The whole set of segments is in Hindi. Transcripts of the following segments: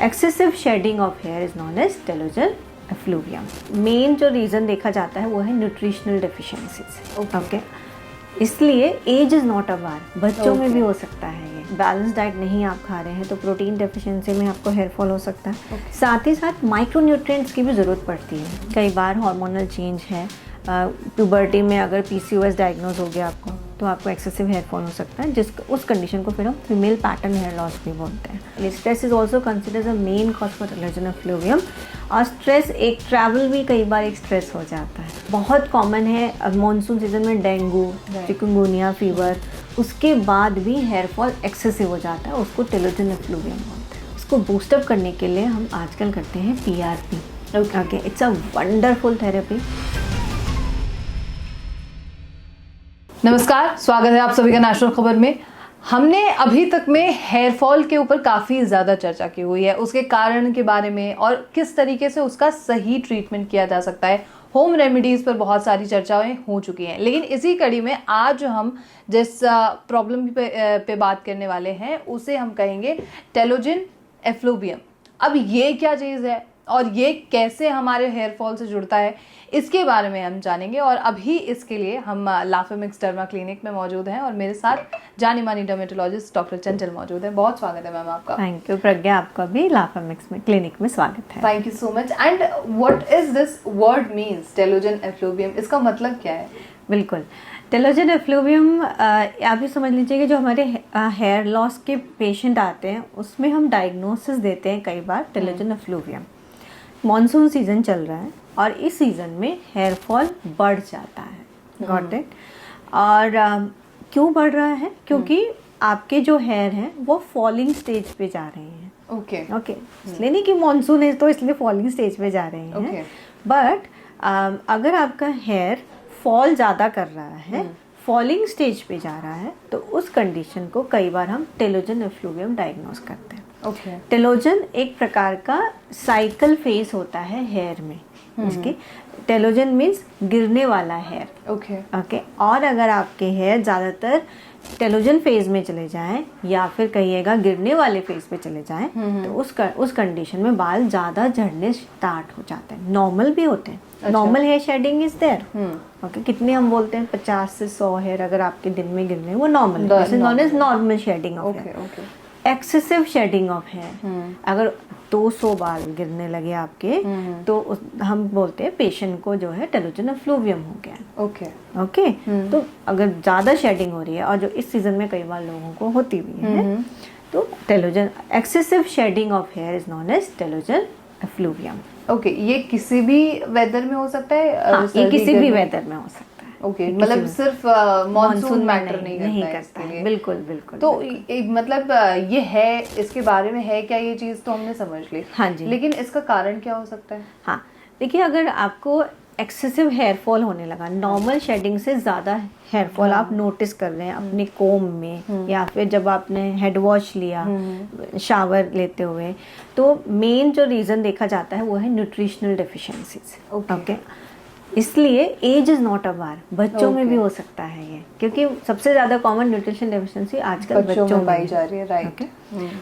Excessive shedding of hair is known as telogen effluvium. Main जो रीज़न देखा जाता है वो है न्यूट्रिशनल डेफिशिएंसीज। ओके, इसलिए age is not a bar, बच्चों में भी हो सकता है ये। बैलेंस डाइट नहीं आप खा रहे हैं तो प्रोटीन डेफिशिएंसी में आपको हेयर फॉल हो सकता है। साथ ही साथ माइक्रो न्यूट्रिएंट्स की भी ज़रूरत पड़ती है। कई बार हार्मोनल चेंज है, प्यूबर्टी में अगर PCOS डायग्नोज हो गया आपको तो आपको एक्सेसिव हेयर फॉल हो सकता है, उस कंडीशन को फिर हम फीमेल पैटर्न हेयर लॉस भी बोलते हैं। Stress is also considered a main cause for telogen effluvium. और स्ट्रेस, एक ट्रैवल भी कई बार एक स्ट्रेस हो जाता है। बहुत कॉमन है मानसून सीजन में डेंगू, चिकनगुनिया फीवर, उसके बाद भी हेयर फॉल एक्सेसिव हो जाता है, उसको टेलोजन एफ्लूवियम बोलते हैं। उसको बूस्टअप करने के लिए हम आजकल करते हैं PRP। Okay, it's a wonderful therapy. नमस्कार, स्वागत है आप सभी का नेशनल खबर में। हमने अभी तक में हेयर फॉल के ऊपर काफ़ी ज़्यादा चर्चा की हुई है, उसके कारण के बारे में और किस तरीके से उसका सही ट्रीटमेंट किया जा सकता है। होम रेमेडीज़ पर बहुत सारी चर्चाएं हो चुकी हैं, लेकिन इसी कड़ी में आज हम जिस प्रॉब्लम पे बात करने वाले हैं उसे हम कहेंगे टेलोजन एफ्लूवियम। अब ये क्या चीज़ है और ये कैसे हमारे हेयर फॉल से जुड़ता है, इसके बारे में हम जानेंगे। और अभी इसके लिए हम लाफेमिक्स डर्मा क्लिनिक में मौजूद हैं और मेरे साथ जानी मानी डर्मेटोलॉजिस्ट डॉक्टर चंचल मौजूद हैं। बहुत स्वागत है मैम आपका। थैंक यू प्रज्ञा, आपका भी लाफेमिक्स में क्लिनिक में स्वागत है। Thank you so much. And what is this word means telogen effluvium, इसका मतलब क्या है? बिल्कुल, टेलोजन एफ्लूवियम आप ही समझ लीजिए कि जो हमारे हेयर लॉस के पेशेंट आते हैं उसमें हम डायग्नोसिस देते हैं कई बार टेलोजन एफ्लूवियम। मॉनसून सीज़न चल रहा है और इस सीज़न में हेयर फॉल बढ़ जाता है। Got it? और क्यों बढ़ रहा है? क्योंकि आपके जो हेयर हैं वो फॉलिंग स्टेज पे जा रहे हैं। ओके, इसलिए नहीं कि मॉनसून है तो इसलिए फॉलिंग स्टेज पे जा रहे हैं। बट अगर आपका हेयर फॉल ज़्यादा कर रहा है, फॉलिंग स्टेज पे जा रहा है, तो उस कंडीशन को कई बार हम टेलोजन एफ्लूवियम डायग्नोस करते हैं। टेलोजन एक प्रकार का साइकिल फेस होता है हेयर में। इसके टेलोजन मीन्स गिरने वाला हेयर। ओके, और अगर आपके हेयर ज़्यादातर टेलोजन फेज में चले जाएं या फिर कहिएगा गिरने वाले फेज पे चले जाएं तो उस कंडीशन में बाल ज़्यादा झड़ने स्टार्ट हो जाते हैं। नॉर्मल भी होते हैं, normal hair shedding is there. Okay, कितने हम बोलते हैं 50 से 100 हेयर अगर आपके दिन में गिरने, वो नॉर्मल है, known as normal shedding of hair. Excessive shedding of hair, अगर 200 बाल गिरने लगे आपके तो हम बोलते हैं पेशेंट को जो है टेलोजन एफ्लूवियम हो गया। ओके, तो अगर ज़्यादा शेडिंग हो रही है और जो इस सीज़न में कई बार लोगों को होती भी है तो telogen excessive shedding of hair is known as telogen effluvium. Okay, ये किसी भी वेदर में हो सकता है? हाँ, ये किसी भी वेदर में हो सकता है। ओके, मतलब सिर्फ मॉनसून मैटर नहीं करता है। बिल्कुल बिल्कुल। तो मतलब ये है, इसके बारे में है क्या ये चीज़ तो हमने समझ ली। हाँ जी, लेकिन इसका कारण क्या हो सकता है? हाँ देखिए, अगर आपको एक्सेसिव हेयर फॉल होने लगा, नॉर्मल शेडिंग से ज़्यादा हेयर फॉल आप नोटिस कर रहे हैं अपने कोम में या फिर जब आपने हेड वॉश लिया, शावर लेते हुए, तो मेन जो रीज़न देखा जाता है वो है न्यूट्रिशनल डेफिशिएंसीज। ओके, इसलिए age is not a bar, बच्चों में भी हो सकता है ये, क्योंकि सबसे ज़्यादा कॉमन न्यूट्रिशन डेफिशिएंसी आजकल बच्चों में पाई जा रही है। राइट।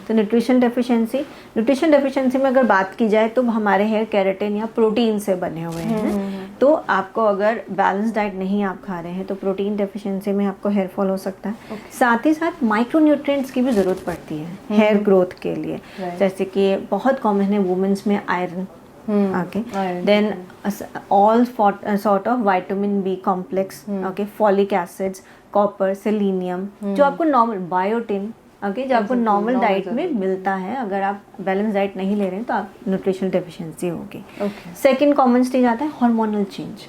तो न्यूट्रिशन डेफिशिएंसी में अगर बात की जाए तो हमारे हेयर केराटिन या प्रोटीन से बने हुए हैं। तो आपको अगर बैलेंस डाइट नहीं आप खा रहे हैं तो प्रोटीन डेफिशिएंसी में आपको हेयर फॉल हो सकता है। साथ ही साथ माइक्रो न्यूट्रिएंट्स की भी ज़रूरत पड़ती है हेयर ग्रोथ के लिए, जैसे कि बहुत कॉमन है वुमेन्स में iron. Okay, then all sort of vitamin B complex, okay, folic acids, copper, selenium, जो आपको नॉर्मल बायोटिन, जो आपको नॉर्मल डाइट में मिलता है। अगर आप बैलेंस डाइट नहीं ले रहे हैं तो आप न्यूट्रिशनल डेफिशिएंसी होगी। सेकंड कॉमन स्टेज आता है हार्मोनल चेंज।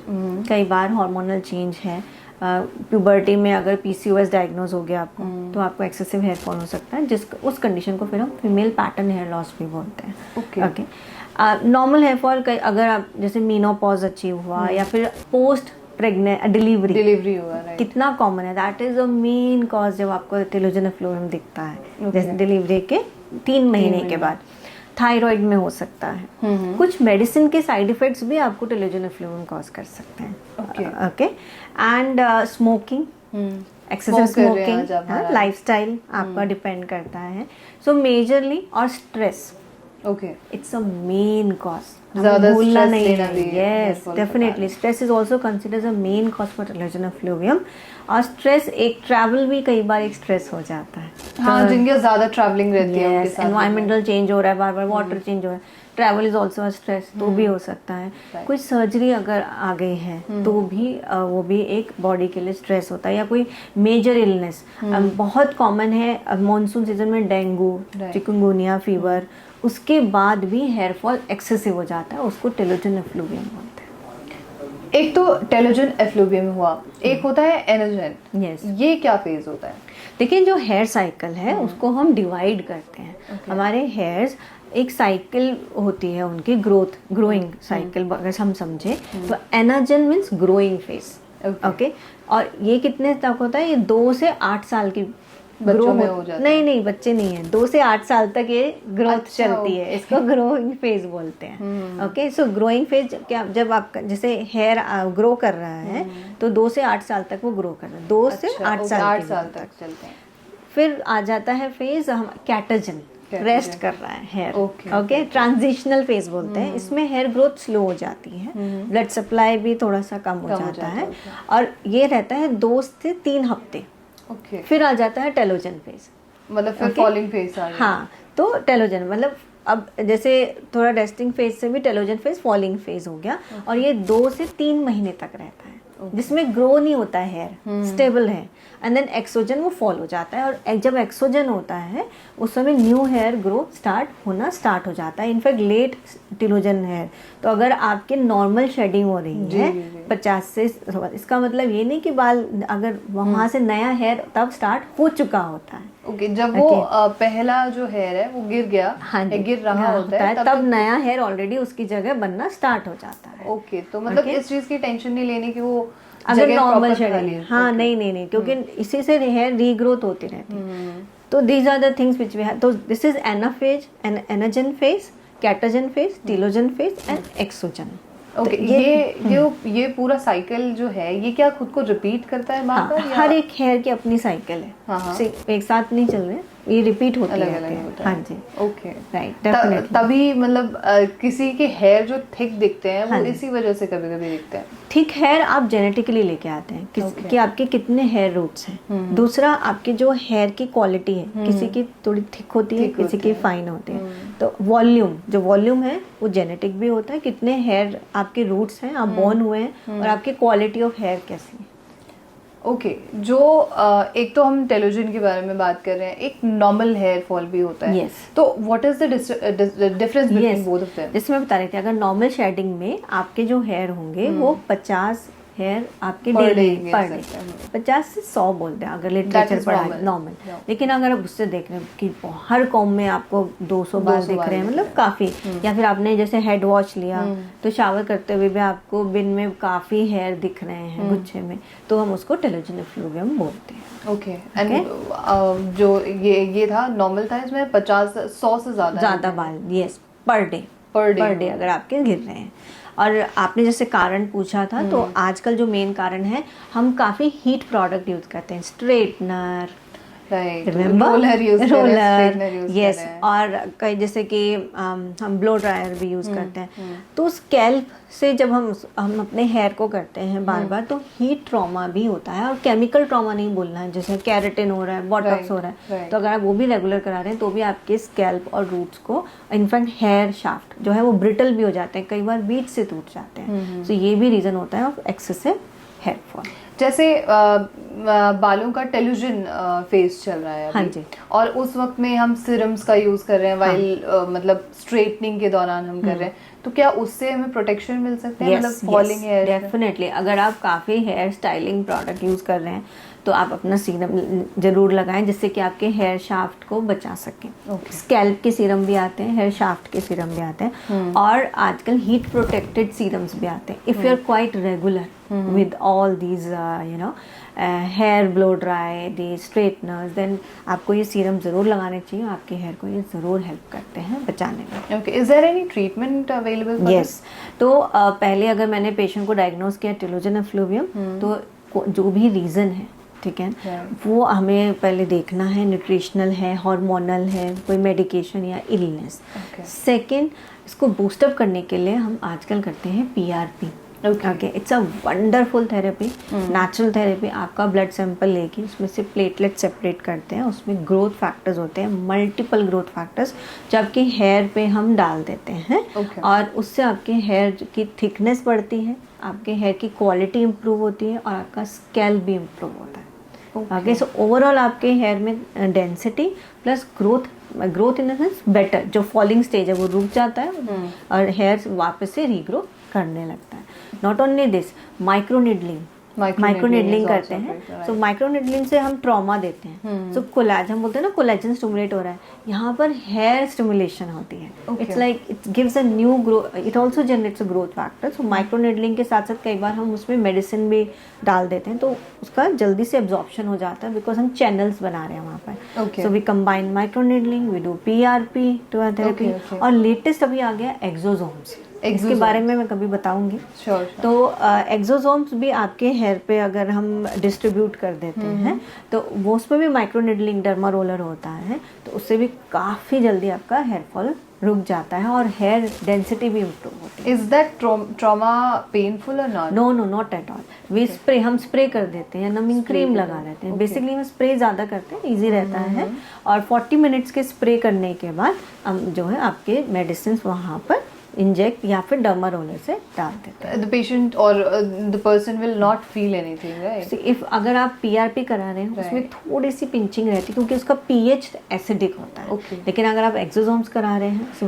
कई बार हार्मोनल चेंज है, प्यूबर्टी में अगर PCOS डायग्नोज हो गया आपको तो आपको एक्सेसिव हेयर फॉल हो सकता है, उस कंडीशन को फिर हम फीमेल पैटर्न हेयर लॉस भी बोलते हैं। ओके, नॉर्मल हेयर फॉल अगर आप जैसे मीनोपॉज अचीव हुआ या फिर पोस्ट प्रेग्नेंट डिलीवरी हुआ, कितना कॉमन है, that is a main cause जब आपको टेलोजन एफ्लूवियम दिखता है। जैसे डिलीवरी के 3 महीने के बाद थायराइड में हो सकता है। कुछ मेडिसिन के साइड इफेक्ट्स भी आपको टेलोजन एफ्लूवियम कॉज कर सकते हैं। Okay, and smoking, excessive smoking, lifestyle आपका डिपेंड करता है। सो मेजरली, और stress okay, it's a main cause, ज़्यादा भूलना stress नहीं लेना है। भी hair यस fall का definitely, stress is also considers a main cause for telogen effluvium. और स्ट्रेस, एक ट्रैवल भी कई बार एक स्ट्रेस हो जाता है। हाँ, जिनके ज़्यादा ट्रैवलिंग रहती है उनके यस, साथ एनवायरमेंटल चेंज हो रहा है, बार बार वाटर चेंज हो रहा है, travel is also a stress, तो भी हो सकता है। Right. कोई सर्जरी अगर आ गई है तो भी वो भी एक बॉडी के लिए स्ट्रेस होता है, या कोई मेजर इलनेस बहुत कॉमन है मॉनसून सीजन में, डेंगू, Right. चिकनगुनिया फीवर, उसके बाद भी हेयर फॉल एक्सेसिव हो जाता है, उसको टेलोजन एफ्लूवियम बोलते हैं। एक तो टेलोजन एफ्लूवियम हुआ, एक होता है एनर्जन। Yes. ये क्या फेज होता है? देखिए, जो हेयर साइकिल है उसको हम डिवाइड करते हैं। हमारे हेयर्स एक साइकिल होती है उनकी, ग्रोइंग साइकिल अगर हम समझे तो anagen means growing phase. Okay, और ये कितने तक होता है? ये 2 से 8 साल की बच्चों में हो जाता है? नहीं, बच्चे नहीं है, 2 से 8 साल तक ये ग्रोथ अच्छा, चलती है, इसको ग्रोइंग फेज बोलते हैं। ओके, सो ग्रोइंग फेज क्या, जब आपका जैसे हेयर ग्रो कर रहा है तो 2 से 8 साल तक वो ग्रो कर रहा है, 2 से 8 साल तक चलते हैं। फिर आ जाता है फेज हम कैटोजन, रेस्ट कर रहा है हेयर। ओके, ट्रांजिशनल फेज बोलते हैं। इसमें हेयर ग्रोथ स्लो हो जाती है, ब्लड सप्लाई भी थोड़ा सा कम हो जाता है, और ये रहता है 2 से 3 हफ्ते। ओके, फिर आ जाता है टेलोजन फेज, मतलब फिर फॉलिंग फेज आ गया। हाँ, तो टेलोजन मतलब अब जैसे थोड़ा रेस्टिंग फेज से भी टेलोजन फेज फॉलिंग फेज हो गया, और ये 2 से 3 महीने तक रहता है, जिसमें ग्रो नहीं होता है हेयर, स्टेबल है। एंड देन एक्सोजन वो फॉल हो जाता है, और जब एक्सोजन होता है उस समय न्यू हेयर ग्रो स्टार्ट हो जाता है, इनफैक्ट लेट टेलोजन हेयर। तो अगर आपके नॉर्मल शेडिंग हो रही है 50 से, इसका मतलब ये नहीं कि बाल, अगर वहां से नया हेयर तब स्टार्ट हो चुका होता है। ओके, जब वो पहला जो हेयर है वो गिर गया, गिर रहा होता है, तब नया हेयर ऑलरेडी उसकी जगह बनना स्टार्ट हो जाता है। ओके, तो मतलब इस चीज की टेंशन नहीं लेनी कि वो अगर नॉर्मल शेडिंग, हाँ, नहीं, क्योंकि इसी से हेयर रीग्रोथ होती रहती है। तो these are the things which we have. तो this is ana phase, anagen phase, catagen phase, telogen phase and exogen. Okay, ये पूरा साइकिल जो है ये क्या खुद को रिपीट करता है बार बार? हर एक हेयर की अपनी साइकिल है। हाँ। एक साथ नहीं चल रहे, ये रिपीट होती अलग रहती अलग है। होता है। हाँ जी, ओके, राइट, डेफिनेटली। तभी मतलब किसी के हेयर जो थिक दिखते हैं वो इसी वजह से कभी कभी दिखते हैं। थिक हेयर आप जेनेटिकली लेके आते हैं, कि आपके कितने हेयर रूट्स हैं। दूसरा, आपके जो हेयर की क्वालिटी है, किसी की थोड़ी थिक होती है, किसी की फाइन होती है। तो वॉल्यूम है वो जेनेटिक भी होता है, कितने हेयर आपके रूट्स हैं, आप बोर्न हुए हैं, और आपकी क्वालिटी ऑफ हेयर कैसी है। ओके, जो एक तो हम टेलोजन के बारे में बात कर रहे हैं, एक नॉर्मल हेयर फॉल भी होता है। Yes. तो what is the difference between both of them? जैसे मैं बता रही थी, अगर नॉर्मल शेडिंग में आपके जो हेयर होंगे वो 50 हेयर आपके Per डेली day पर गिर डे, सकते हैं। 50 से 100 बोलते हैं अगर लिटरेचर पढ़ा है, नॉर्मल। लेकिन अगर आप उससे देख रहे हैं कि हर कॉम में आपको 200 बाल दिख रहे हैं, मतलब काफी, या फिर आपने जैसे हेड वॉश लिया तो शावर करते हुए भी आपको बिन में काफी हेयर दिख रहे हैं गुच्छे में, तो हम उसको टेलोजन एफ्लूवियम बोलते हैं। ओके, एंड जो ये था नॉर्मल था, इसमें 100 से ज्यादा बाल, यस, पर डे अगर आपके गिर रहे हैं। और आपने जैसे कारण पूछा था, तो आजकल जो मेन कारण है, हम काफ़ी हीट प्रोडक्ट यूज़ करते हैं, स्ट्रेटनर, रोलर यूज यस, और कई जैसे कि हम ब्लो ड्रायर भी यूज़ करते हैं। तो स्कैल्प से जब हम अपने हेयर को करते हैं बार बार, तो हीट ट्रॉमा भी होता है, और केमिकल ट्रॉमा नहीं बोलना है, जैसे कैरेटिन हो रहा है, बॉटॉक्स हो रहा है, तो अगर आप वो भी रेगुलर करा रहे हैं तो भी आपके स्कैल्प और रूट्स को, इनफैक्ट हेयर शाफ्ट जो है वो ब्रिटल भी हो जाते हैं, कई बार बीच से टूट जाते हैं। तो ये भी रीज़न होता है ऑफ एक्सेसिव हेयर फॉल। जैसे बालों का टेलोजन फेज चल रहा है अभी, हाँ जी, और उस वक्त में हम सिरम्स का यूज कर रहे हैं, वाइल मतलब स्ट्रेटनिंग के दौरान हम कर रहे हैं, तो क्या उससे हमें प्रोटेक्शन मिल सकते हैं? मतलब फॉलिंग हेयर? डेफिनेटली, अगर आप काफ़ी हेयर स्टाइलिंग प्रोडक्ट यूज़ कर रहे हैं तो आप अपना सीरम जरूर लगाएं, जिससे कि आपके हेयर शाफ्ट को बचा सकें। स्कैल्प के सीरम भी आते हैं, हेयर शाफ्ट के सीरम भी आते हैं, और आजकल हीट प्रोटेक्टेड सीरम्स भी आते हैं। If you are quite regular with all these hair blow dry, the straighteners, then आपको ये सीरम ज़रूर लगाने चाहिए, आपके हेयर को ये ज़रूर हेल्प करते हैं बचाने में। Okay, is there any treatment available for yes. तो पहले अगर मैंने पेशेंट को डायग्नोज किया टेलोजन एफ्लूवियम, तो जो भी रीज़न है ठीक है, Right. वो हमें पहले देखना है न्यूट्रिशनल है, हार्मोनल है, कोई मेडिकेशन या इलनेस। Okay. सेकंड, इसको बूस्टअप करने के लिए हम आजकल करते हैं PRP। Okay. Okay, it's a wonderful therapy, natural therapy. आपका ब्लड सैंपल लेके उसमें से प्लेटलेट सेपरेट करते हैं, उसमें ग्रोथ फैक्टर्स होते हैं, मल्टीपल ग्रोथ फैक्टर्स, जो आपके हेयर पे हम डाल देते हैं। Okay. और उससे आपके हेयर की थिकनेस बढ़ती है, आपके हेयर की क्वालिटी इंप्रूव होती है और आपका स्कैल्प भी इंप्रूव होता है। ओके, सो ओवरऑल आपके हेयर में density plus growth in the sense better, जो फॉलिंग स्टेज है वो रुक जाता है और हेयर वापस से रीग्रो करने लगता है। Not only this, micro needling is करते also हैं। great, right. So micro needling से हम ट्रॉमा देते हैं। सो कोलैज, हम बोलते हैं ना कोलेजन स्टिमुलेट हो रहा है, यहाँ पर हेयर स्टिमुलेशन होती है। Okay. It's like it gives a new growth, it also generates a growth factor. So micro needling के साथ साथ कई बार हम उसमें मेडिसिन भी डाल देते हैं, तो उसका जल्दी से एब्जॉर्प्शन हो जाता है, बिकॉज हम चैनल्स बना रहे हैं वहाँ पर। Okay. So we combine micro needling, we do PRP too therapy. Okay, okay. और लेटेस्ट अभी आ गया एक्सोसोम्स, इसके बारे में मैं कभी बताऊंगी। Sure. तो एक्सोसोम्स भी आपके हेयर पे अगर हम डिस्ट्रीब्यूट कर देते हैं, तो वो उसमें भी माइक्रो निडलिंग डर्मा रोलर होता है, तो उससे भी काफ़ी जल्दी आपका हेयर फॉल रुक जाता है और हेयर डेंसिटी भी इम्प्रूव होती है। Is that trauma painful or not? No no, not at all. We spray, हम स्प्रे कर देते हैं, नमिंग क्रीम लगा लेते हैं। बेसिकली हम स्प्रे ज़्यादा करते हैं, इजी रहता है। और 40 मिनट्स के स्प्रे करने के बाद हम जो है आपके मेडिसिन वहाँ पर इंजेक्ट या फिर डर्मा रोलर से डाल देते हैं। The patient or the person will not feel anything, right? If अगर आप PRP करा रहे हैं उसमें थोड़ी सी पिंचिंग रहती है, क्योंकि उसका pH एसिडिक होता है। Okay. लेकिन अगर आप एक्सोसोम्स करा रहे हैं so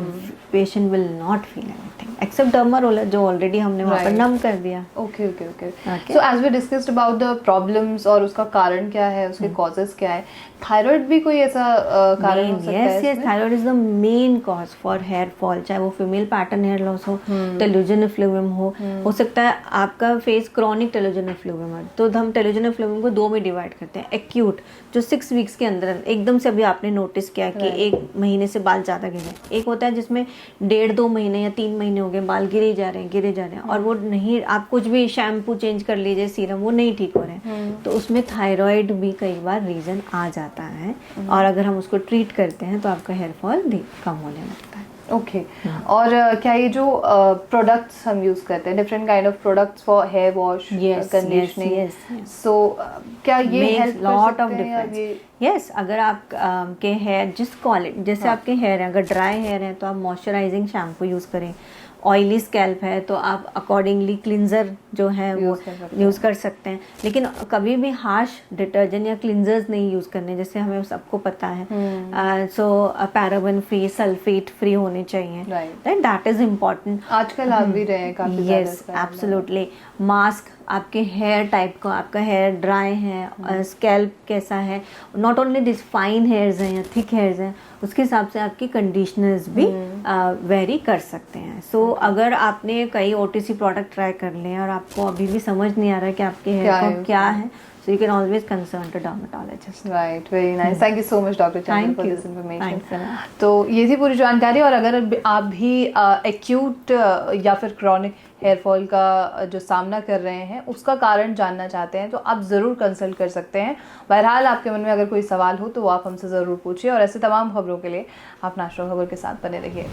patient will not feel anything accept derma roller, जो ऑलरेडी हमने वहाँ पर Right. नम कर दिया। Okay, okay, okay. Okay. So as we discussed about the problems और उसका कारण क्या है, उसके causes क्या है, थायराइड भी कोई ऐसा कारण हो सकता है यस, इसमें? Thyroid is the main cause for hair fall, चाहे वो फीमेल पैटर्न हेयर लॉस हो, टेलोजन फ्लूवियम हो सकता है आपका फेस क्रॉनिक टेलोजन फ्लूवियम है। तो हम टेलोजन फ्लूवियम को 2 में डिवाइड करते हैं। एक्यूट, जो 6 वीक्स के अंदर एकदम से अभी आपने नोटिस किया कि 1 महीने से बाल ज़्यादा गिरे। एक होता है जिसमें 1.5-2 महीने या 3 महीने हो गए, बाल गिरे जा रहे हैं और वो नहीं, आप कुछ भी शैम्पू चेंज कर लीजिए, सीरम, वो नहीं ठीक हो रहे हैं, तो उसमें थायराइड भी कई बार रीज़न आ जाता है। और अगर हम उसको ट्रीट करते हैं तो आपका हेयर फॉल कम होने लगता है। ओके। और क्या ये जो प्रोडक्ट्स हम यूज करते हैं, different kind of products for hair wash, conditioning, yes. So क्या ये हेल्प लॉट ऑफ कर सकते हैं या ये? डिफरेंस। यस, अगर आप के हेयर जिस क्वालिटी, जैसे आपके हेयर हैं, अगर ड्राई हेयर है तो आप मॉइस्चराइजिंग शैम्पू यूज़ करें। ऑयली स्कैल्प है तो आप अकॉर्डिंगली क्लिनजर जो है वो यूज़ कर सकते हैं। लेकिन कभी भी हार्श डिटर्जेंट या क्लिनजर्स नहीं यूज़ करने, जैसे हमें सबको पता है। सो पैराबन फ्री, सल्फेट फ्री होने चाहिए, राइट, दैट इज इम्पॉर्टेंट। आजकल आ भी रहे हैं काफी ज्यादा। Yes, absolutely. मास्क, आपके हेयर टाइप को, आपका हेयर ड्राई है, स्कैल्प कैसा है, not only this fine hairs हैं या थिक हेयर्स हैं, उसके हिसाब से आपकी कंडीशनर्स भी वेरी कर सकते हैं। सो अगर आपने कई OTC प्रोडक्ट ट्राई कर लिए और आपको अभी भी समझ नहीं आ रहा है कि आपके हेयर को क्या है, so you can always consult a dermatologist. Right, very nice. Thank you so much, Dr. Chandra, Thank for you. this information. Thanks a lot. तो ये थी पूरी जानकारी। और अगर आप भी एक्यूट या फिर क्रॉनिक हेयर फॉल का जो सामना कर रहे हैं उसका कारण जानना चाहते हैं तो आप ज़रूर कंसल्ट कर सकते हैं। बहरहाल आपके मन में अगर कोई सवाल हो तो वो आप हमसे ज़रूर पूछिए और ऐसे तमाम खबरों के लिए आप नेशनल खबर के साथ बने रहिए।